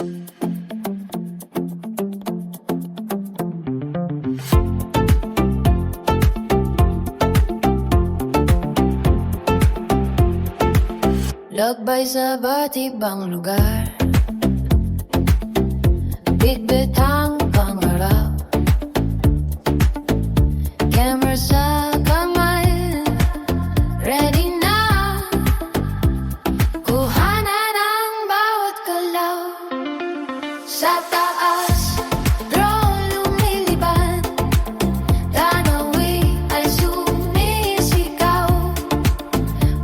Lakbay sa iba't ibang lugar, bitbit ang pangarap, camera sa kamay, ready na kuhanan ang bawat galaw. Sa taas, drone lumilipad, tanawi ay sumisigaw.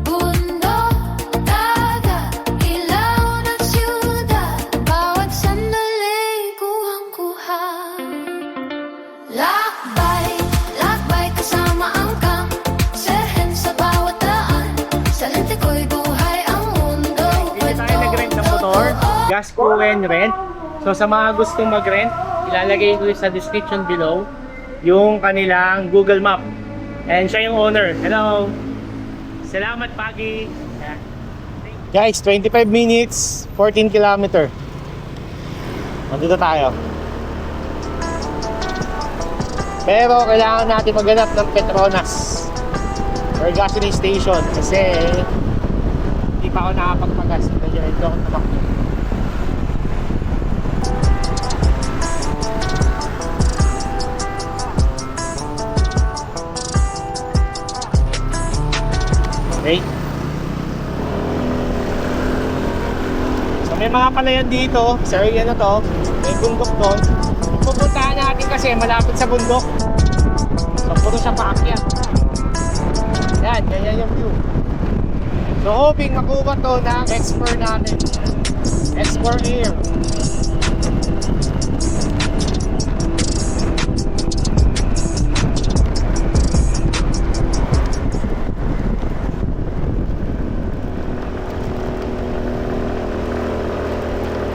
Bundok, dagat, ilaw ng siyudad, bawat sandali kuhang-kuha. Lakbay, lakbay kasama ang camp, serhen sa bawat daan, sa lente ko'y buhay ang mundo. Dito tayo nag-rent ng motor, gas crew and rent. So sa mga gustong mag-rent, ilalagay ko sa description below yung kanilang Google Map. And siya yung owner. Hello! Salamat, Pagi! Guys, 25 minutes, 14 kilometer. Nandito tayo. Pero kailangan natin maghanap ng Petronas or gasoline station kasi hindi pa ako nakapagpagas. Medyo ako tumakbo. Okay. So may mga palayan dito sa area na to. May bundok doon. Pupuntahan natin kasi malapit sa bundok. So puro siya paakyat. Yan, ganyan yung view. So hoping makuha to ng Explore natin. Explore Air.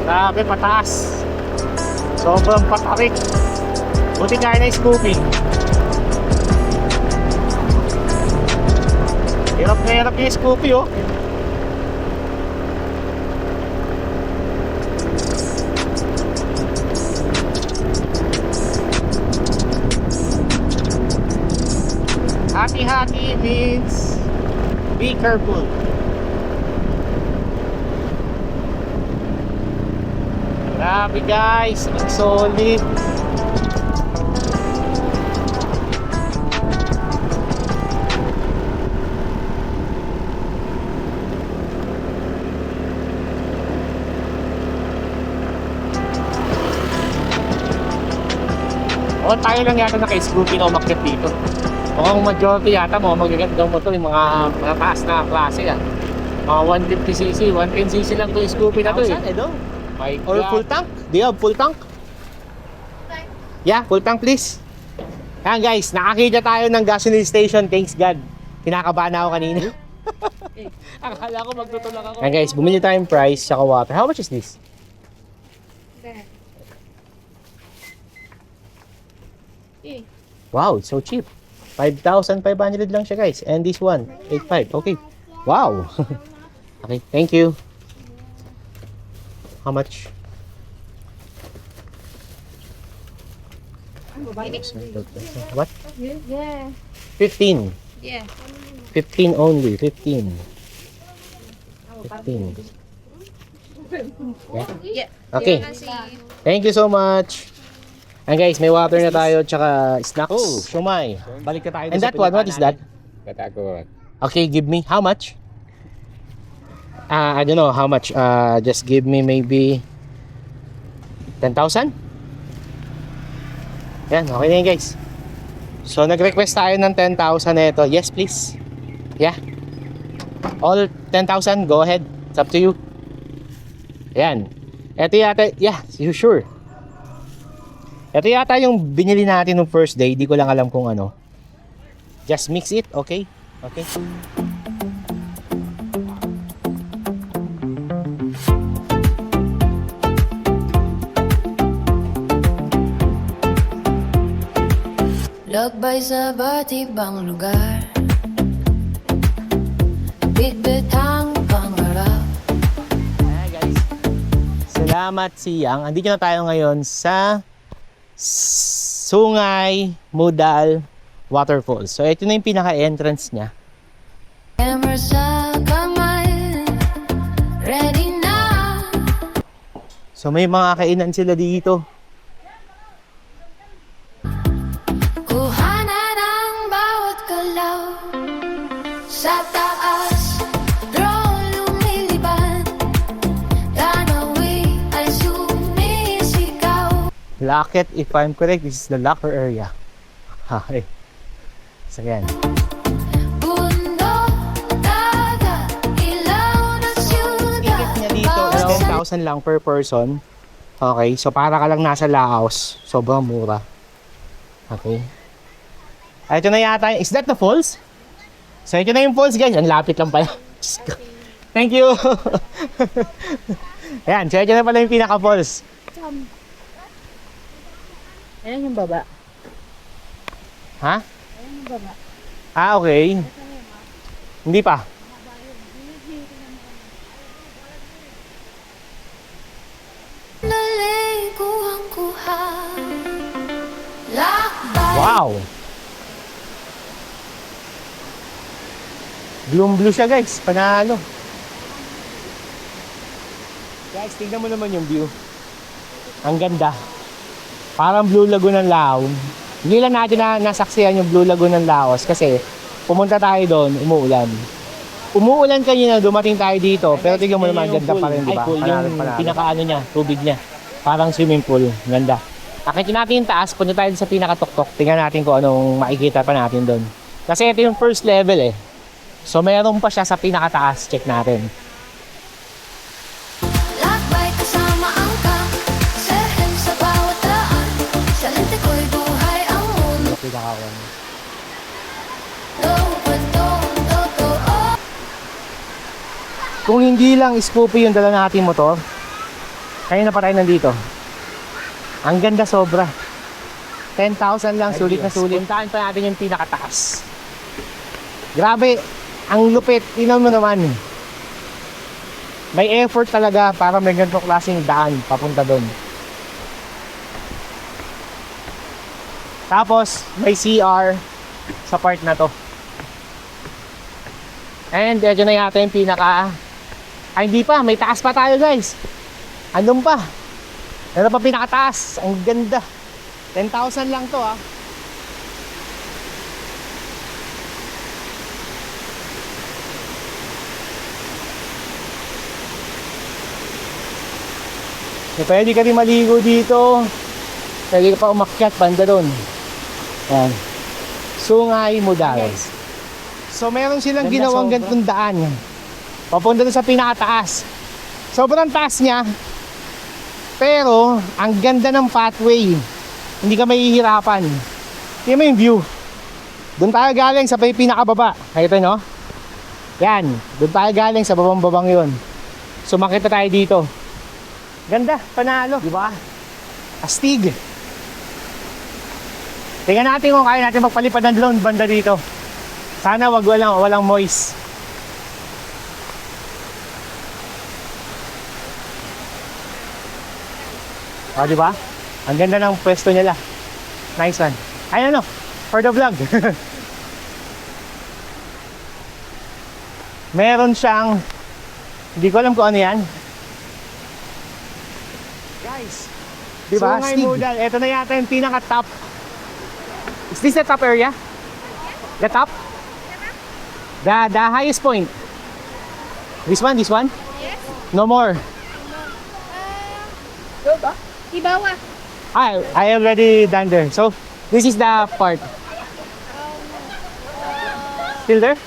Grabe, pataas. Sobrang patarik. Buti kaya na scooping. Hirap na hirap yung Scoopy, oh. Hati-hati means be careful. Grabe guys, ang solid. O tayo lang yata na kay Scoopy na umakyat dito. Mukhang majority yata mo magagandang mo to yung mga taas na klase yan. Mga 150cc, 110cc lang to yung Scoopy na to eh. My Or God. full tank? Do you have full tank? Yeah, full tank please. Yan guys, nakakita tayo ng gasoline station, thanks God. Kinakabahan na ako kanina. Akala ko magtutulak ako. Yan guys, bumili tayong price sa water. How much is this? Wow, it's so cheap. 5,500 lang siya guys. And this one, 8,500. Okay. Wow. Okay, thank you. How much? What? Yeah. 15. Yeah. 15 only. 15. 15. Yeah. Okay. Thank you so much. And guys, may water na tayo tsaka snacks. Oh. Shumai. Balik na tayo. And that one, what is that? Katagot. Okay, give me. How much? I don't know how much. Just give me maybe 10,000? Yan, okay na yun guys. So, nag-request tayo ng 10,000 ito. Yes, please. Yeah. All 10,000, go ahead. It's up to you. Yan. Ito yata, yeah, you sure. Ito yata yung binili natin nung first day. Di ko lang alam kung ano. Just mix it, okay? Okay. Lakbay sa iba't ibang lugar, bitbit ang pangarap, Ayan guys. Salamat Siyang. Andito na tayo ngayon sa Sungay Mudal Waterfalls. So ito na yung pinaka-entrance niya. Camera sa kamay, ready na. So may mga kainan sila dito. Kuhanan ang bawat galaw. Sa taas, drone lumilipad. Tanawin ay sumisigaw. Locket, if I'm correct, this is the locker area. Okay. So yan. Bundok, dagat, ilaw ng siyudad. Ticket niya dito is 10,000 lang per person. Okay, so para ka lang nasa Laos. Sobrang mura. Okay. Ay, ito na yata. Is that the falls? So ito na yung falls guys. Ang lapit lang pala. Diyos ko. Thank you. Ayan, so ito na pala yung pinaka-falls. Ayan yung baba. Ha? Ayan yung baba. Ah, okay. Hindi pa. Dali, kuhang-kuha. Lakbay. Wow! Blue siya guys, panalo. Guys, tignan mo naman yung view. Ang ganda. Parang Blue Lagoon ng Laos. Hindi lang natin nasaksihan yung Blue Lagoon ng Laos kasi pumunta tayo doon, umuulan. Umuulan kanina, dumating tayo dito, pero tignan mo naman, ganda pa rin, di ba? Yung pinakaano niya, tubig niya. Parang swimming pool, ganda. Akitin natin yung taas, punta tayo sa pinakatuktok. Tingnan natin kung anong makikita pa natin doon. Kasi ito yung first level eh. So meron pa siya sa pinakataas, check natin. Lakbay kasama ang serhen sa bawat daan. Sa lente ko'y buhay ang mundo. Pinakawan. Kwentong totoo. Kung hindi lang Scoopy yung dala natin motor, kaya na pa tayo nandito. Ang ganda sobra. 10,000 lang, sulit na sulit. Puntahan pa natin yung pinakataas. Grabe, ang lupit. Tingnan mo naman. May effort talaga para may ganitong klaseng daan papunta doon. Tapos, may CR sa part na to. And ito na yata yung pinaka... Ay, hindi pa. May taas pa tayo, guys. Andun pa. Meron pa pinakataas. Ang ganda. 10,000 lang to, ah. So, pwede ka rin maligo dito. Pwede ka pa umakyat banda doon. Ayan. Sungay Mudal. So meron silang Ganda, ginawang sobra. ganitong daan. Papunta doon sa pinakataas. Sobrang taas niya. Pero ang ganda ng pathway. Hindi ka mahihirapan. Tingnan mo yung view. Doon tayo galing sa pinakababa. Ito no? Yan. Doon tayo galing sa babang-babang yun. So makita tayo dito. Ganda, panalo, di ba? Astig. Tingnan natin kung kaya natin magpalipad ng drone banda dito. Sana walang moist. O, di ba? Ang ganda ng pwesto nila. Nice one. Ay, ano? For the vlog. Meron siyang, hindi ko alam kung ano yan. Guys, di ba? Sungay Mudal. Ito na yata yung pinaka-top. Is this the top area? The top? The highest point. This one? Yes. No more. Ibawa. I already done there. So, this is the part. Still there?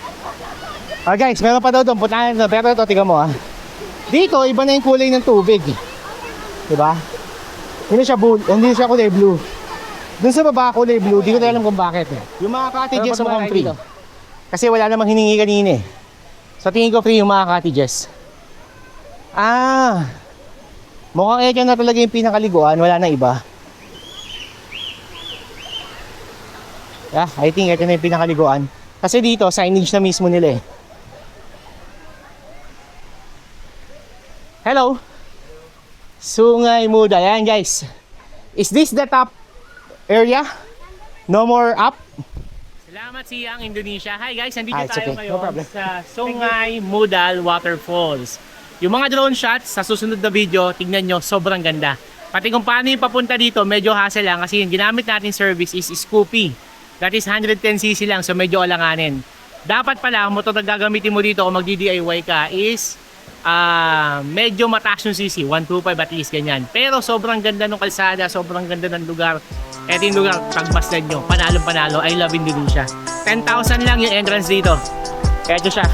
Guys, meron pa daw doon. Puntahan na. Pero ito, tingnan mo ah. Dito, iba na yung kulay ng tubig. Diba? Hindi siya kulay blue. Doon sa baba, kulay blue. Di ko na alam kung bakit. Yung mga cottages mukhang free. Kasi wala namang hiningi kanina eh. So tingin ko free yung mga cottages. Mukhang ito na talaga yung pinakaliguan. Wala na iba. Yeah, I think ito na yung pinakaliguan. Kasi dito, signage na mismo nila eh. Hello! Sungay Muda. Ayan guys. Is this the top area? No more up? Salamat Siang Indonesia. Hi guys, nandito it's tayo okay. ngayon No problem. sa Sungay Mudal Waterfalls. Yung mga drone shots sa susunod na video, tignan nyo, sobrang ganda. Pati kung paano yung papunta dito, medyo hassle lang kasi yung ginamit natin service is Scoopy. That is 110cc lang, so medyo alanganin. Dapat pala, ang motor na gagamitin mo dito kung magdi-DIY ka is medyo mataas yung cc, 125 at least ganyan. Pero sobrang ganda ng kalsada, sobrang ganda ng lugar. Eto yung lugar, pagmasdan nyo, panalo-panalo, I love Indonesia. 10,000 lang yung entrance dito. Eto siya.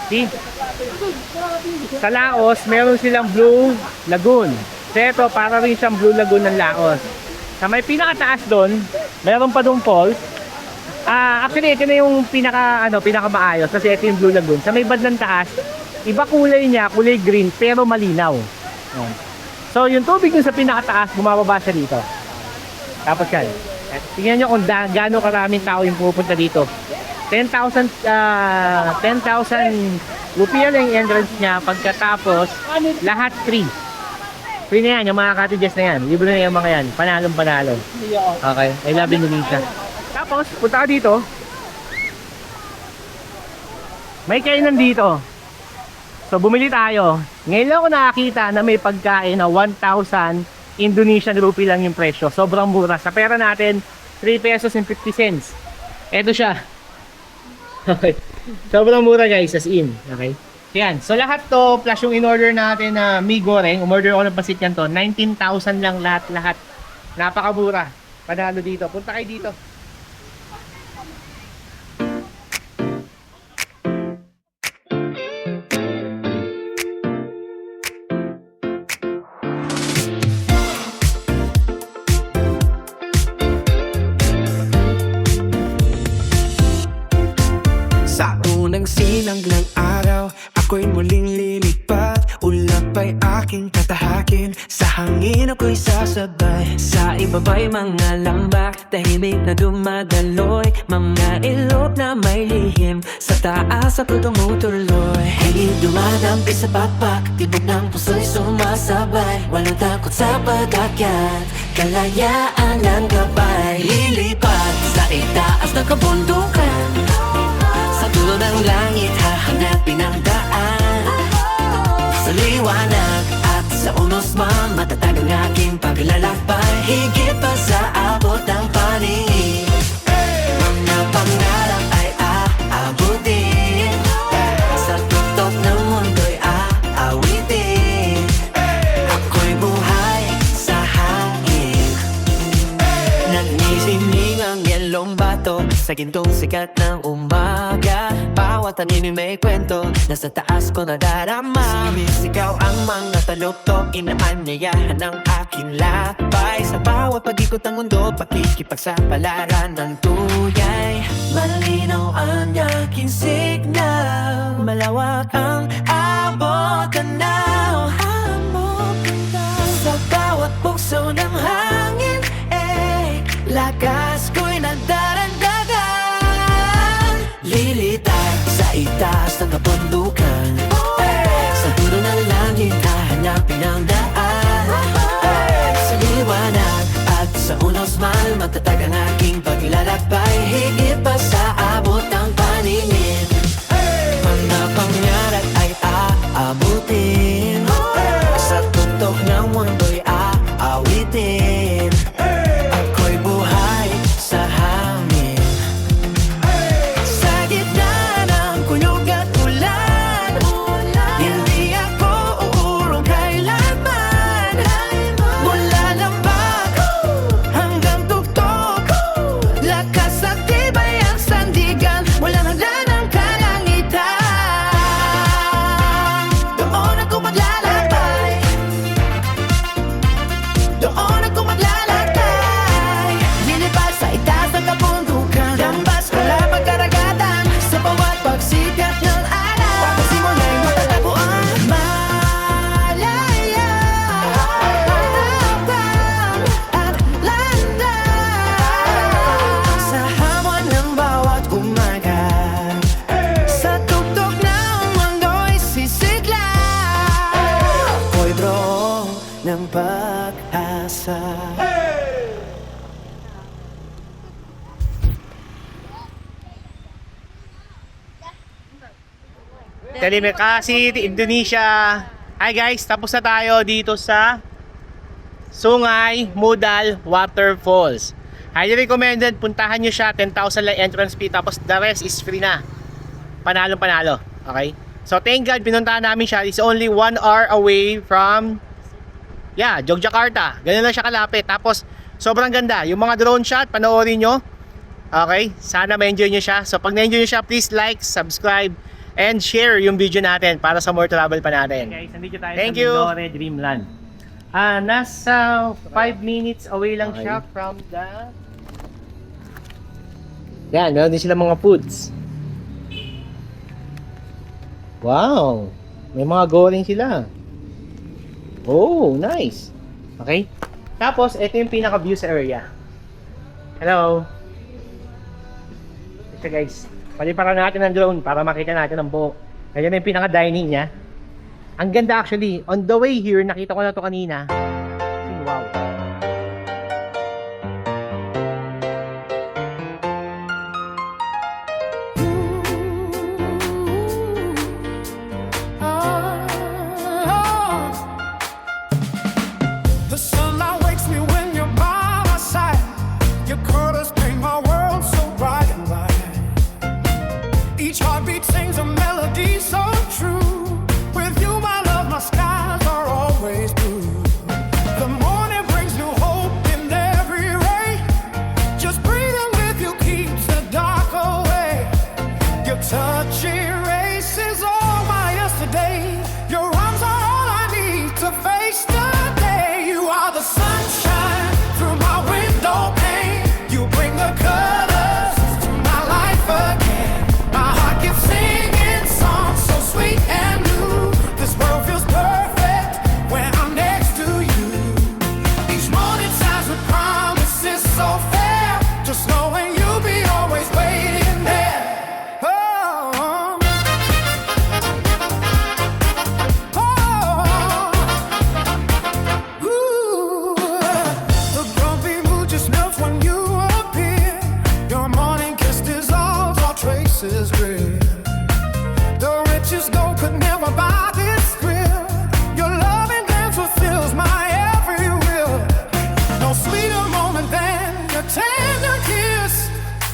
See? Sa Laos, meron silang Blue Lagoon. Ito, para rin siyang Blue Lagoon ng Laos. Sa may pinakataas doon, meron pa doon falls. Actually, ito na yung pinaka maayos kasi ito yung Blue Lagoon. Sa may bandang taas, iba kulay niya, kulay green, pero malinaw. Ayan. So, yung tubig dun sa pinakataas, bumababa siya dito. Tapos yan. Tingnan nyo kung gaano karaming tao yung pupunta dito. 10,000 rupiah lang yung entrance niya. Pagkatapos, lahat free. Free na yan, yung mga cottages na yan. Libre na yung mga yan. Panalong panalo. Okay, I love Indonesia. Tapos, punta ka dito. May kainan dito. So, bumili tayo. Ngayon lang ako nakakita na may pagkain na 1,000 Indonesian rupee lang yung presyo. Sobrang mura. Sa pera natin, 3 pesos and 50 cents. Eto siya. Okay. Sobrang mura guys, as in. Okay. Yan. So lahat to, plus yung in-order natin na mi goreng, umorder ako ng pasit yan to, 19,000 lang lahat. Napakamura. Panalo dito. Punta kayo dito. Sa unang sinang ng araw, ako'y muling lilipat. Ulap ay aking tatahakin, sa hangin ako'y sasabay. Sa ibaba'y mga lambak, tahimik na dumadaloy. Mga ilog na may lihim, sa taas ako tumutuloy. Hangin dumadampi sa pakpak, tibok ng puso'y sumasabay. Walang takot sa pag-akyat, kalayaan ng gabay. Lilipat sa itaas ng kabundukan, sa dulo ng langit hahanapin ang daan. Sa liwanag at sa unos matatag ang aking paglalakbay. Higit pa sa abot ng paningin, mga pangarap ay aabutin. Sa tutok ng mundo'y aawitin. Ako'y buhay sa hangin. Nagnisining ang yelong bato sa gintong sikat ng umaga. Bawat tanim may kwento, nasa taas ko nadarama. Sumisigaw ang mga taluktok, inaanyayahan ng aking lakbay. Sa bawat pag-ikot ng mundo, pakikipagsapalaran ng tuyay. Malinaw ang aking signal, malawak ang abot tanaw. Sa bawat bukso ng hangin, lakas ko'y nagdaragdagan. Lilitay sa itaas ng kabundukan, sa dulo ng langit hahanapin ang daan. Sa liwanag at sa unos matatag ang aking paglalakbay. Higit pa sa abot ng paningin, mga pangarap ay aabutin. Sa tutok ng mundo'y aawitin. Ako'y buhay sa hangin. Sa gitna ng kulog at ulan, Telemekasi, Indonesia. Hi guys, tapos na tayo dito sa Sungay Mudal Waterfalls. Highly recommended, puntahan nyo siya, 10,000 lang entrance fee, tapos the rest is free na. Panalo. Okay? So thank God, pinuntahan namin siya. It's only 1 hour away from Yogyakarta. Ganun lang siya kalapit. Tapos, sobrang ganda. Yung mga drone shot, panoorin nyo. Okay? Sana ma-enjoy nyo siya. So, pag na-enjoy nyo siya, please like, subscribe, and share yung video natin para sa more travel pa natin. Guys, nandito tayo Thank sa you. Mindore Dreamland. Nasa 5 minutes away lang siya from the... Yan, meron din sila mga foods. Wow! May mga goring sila. Oh, nice. Okay? Tapos, ito yung pinaka-view sa area. Hello. Ito guys. Paliparan natin ng drone para makita natin ang buo. Ayan yung pinaka-dining niya. Ang ganda actually. On the way here, nakita ko na to kanina. Wow. The sunlight wakes me when you're by my side. Your colors paint my world so bright and light. Each heartbeat sings a melody so true. With you, my love, my skies are always blue. The morning brings new hope in every ray. Just breathing with you keeps the dark away. Your touch erases all my yesterday. Your arms are all I need to face the day. You are the sunshine through my window pane. You bring the colors to my life again. My heart keeps singing songs so sweet and new. This world feels perfect when I'm next to you. Each morning shines with promises so fair. Just knowing you'll be always waiting there. Oh, ooh, the grumpy mood just melts when you appear. Your morning kiss dissolves all traces gray. The richest gold could never buy this thrill. Your loving dance fulfills my every will. No sweeter moment than your tender kiss.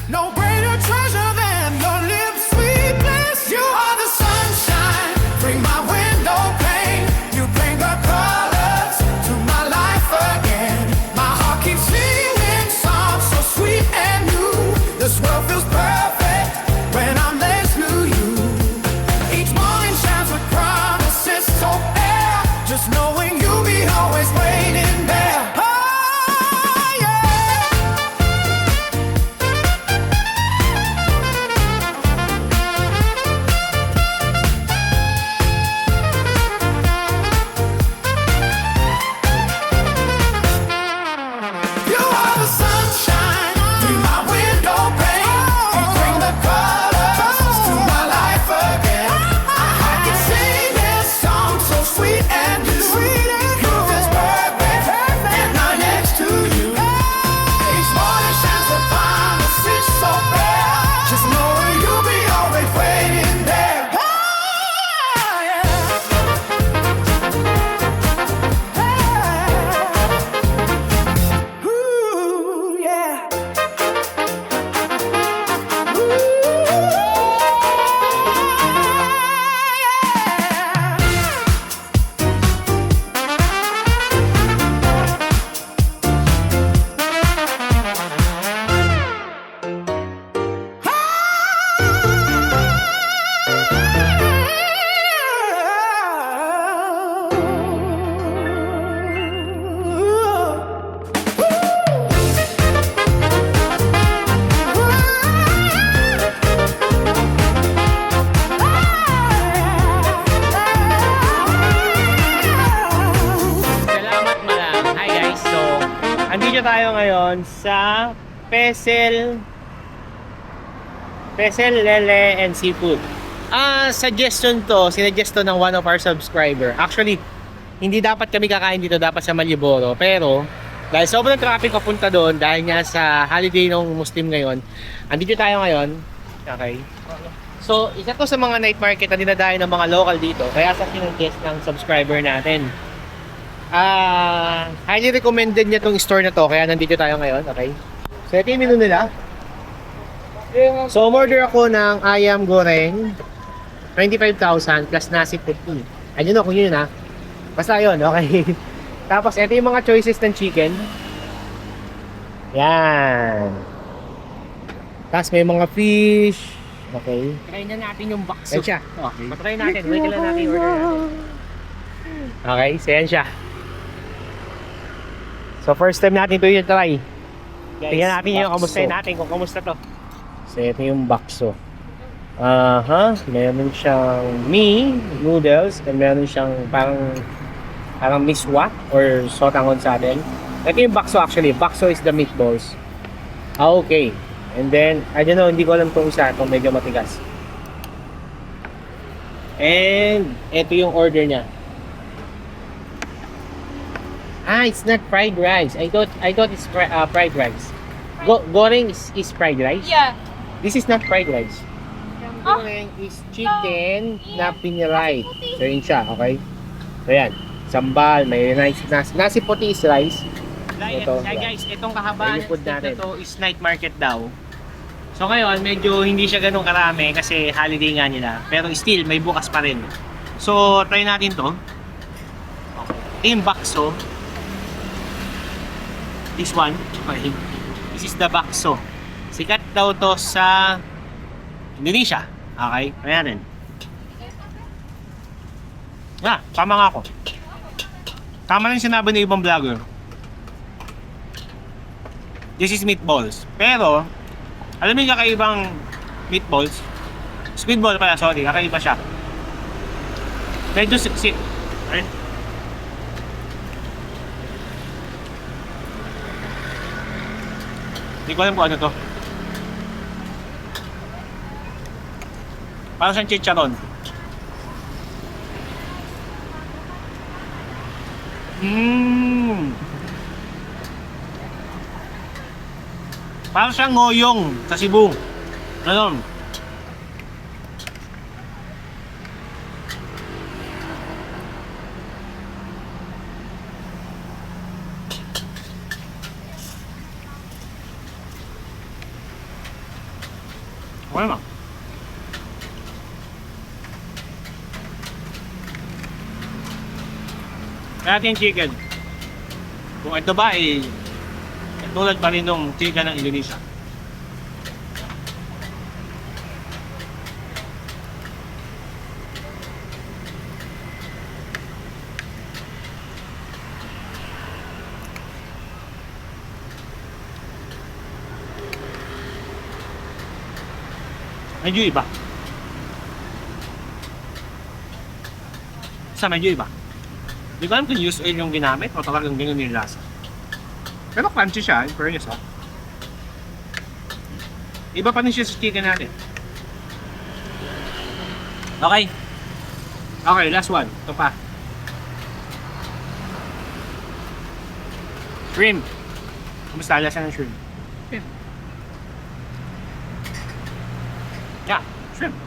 No greater treasure than your lips' sweet bliss. You are the sunshine, bring my window pane. You bring the colors to my life again. My heart keeps singing songs so sweet and new. This world feels perfect when I'm next to you. Each morning shines with promises so fair. Just knowing you'll be always waiting there. Oh, yeah. You are the sunshine through my window pane. You bring the colors to my life again. I can sing this song so sweet and new. You're just perfect, and I'm next to you. Each morning shines with promises so fair. Just knowing you'll be always waiting there. Oh, yeah. Ooh, yeah. Salamat malang. Hi guys. So, andito tayo ngayon sa Pesel Lele and Seafood. Suggestion to, sinuggest to ng one of our subscriber. Actually, hindi dapat kami kakain dito, dapat sa Maliboro. Pero, dahil sobrang traffic papunta doon, dahil nga sa holiday ng Muslim ngayon, andito tayo ngayon. Okay. So, isa to sa mga night market na dinadayo ng mga local dito. Kaya sa kinag-guest ng subscriber natin. Highly recommended niya tong store na to. Kaya nandito tayo ngayon. Okay. So, ito yung menu nila. So, umorder ako ng ayam goreng. 25,000 plus nasi puti. Ayun o kung yun ha. Basta yun, okay. Tapos, ito yung mga choices ng chicken. Yan. Tapos may mga fish. Okay. Try na natin yung bakso. Yan siya. Okay. Patry natin. Wait lang natin yung order natin. Okay, so yan siya. So first time natin ito yung try. Tingnan natin yung kamustahin natin kung kamusta to. So ito yung bakso. Meron siyang noodles, and meron siyang parang miswa or sotangon sa atin. Ito yung bakso actually. Bakso is the meatballs. Okay. And then, I don't know, hindi ko alam itong isa. Itong medyo matigas. And, ito yung order niya. It's not fried rice. I thought it's fried rice. Goreng is fried rice? Yeah. This is not fried rice. Goreng is chicken na piniright. So, yun siya, okay? So, yan. Sambal, may nasi puti is rice. Ito, guys, itong kahabaan natin. Ito is night market daw. So ngayon, medyo hindi siya ganun karami kasi holiday nga nila. Pero still, may bukas pa rin. So, try natin to. Ito yung bakso. This one. Okay. This is the bakso. Sikat daw to sa Indonesia. Okay, try natin. Tama nga ako. Tama lang sinabi ng ibang vlogger. This is meatballs. Pero, alam mo yung kakaibang meatballs? Squidball pala, sorry. Kakaiba siya. Medyo siksik. Ay. Hindi ko alam kung ano to. Parang siyang chicharon. Parang siyang ngoyong sa Cebu. Ganon. Okay naman. Kaya natin yung chicken. Kung ito ba tulad pa rin ng chicken ng Indonesia. Medyo iba. Medyo iba. Hindi ko alam kung use oil yung ginamit o talagang ganun yung lasa. Pero crunchy siya, in fairness ha. Iba pa rin siya sa chicken natin. Okay. Okay, last one. Ito pa. Shrimp. Kumusta lasa ng shrimp? Shrimp. Yeah, shrimp.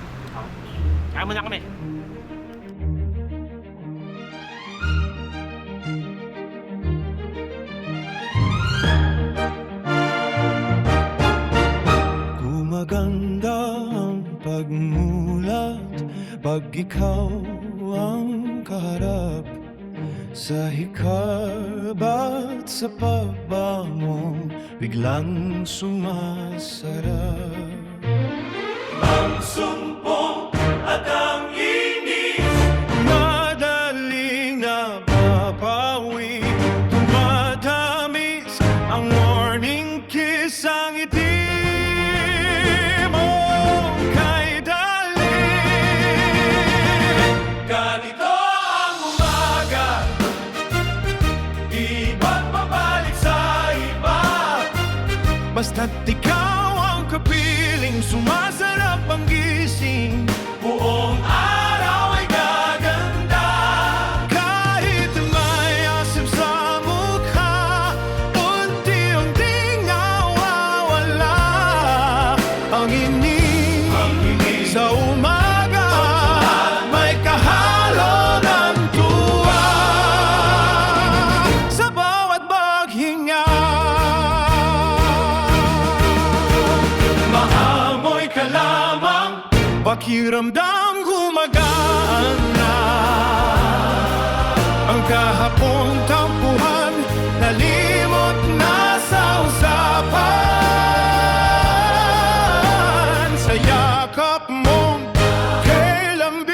Kaya muna kami. Maganda ang pagmulat pag ikaw ang kaharap sa hikab at sa pagbango biglang sumasarap. Ang sumpong at ang inis madaling napapawi, tumatamis ang morning kiss, ang ngiti basta't ikaw ang kapiling, sumasarap ang gising, buong araw ay gaganda. Kahit may asim sa mukha, unti-unting nawawala ang inis. Pakiramdam gumagaan na. Ang kahapong tampuhan, nalimot na sa usapan. Sa yakap mong kailang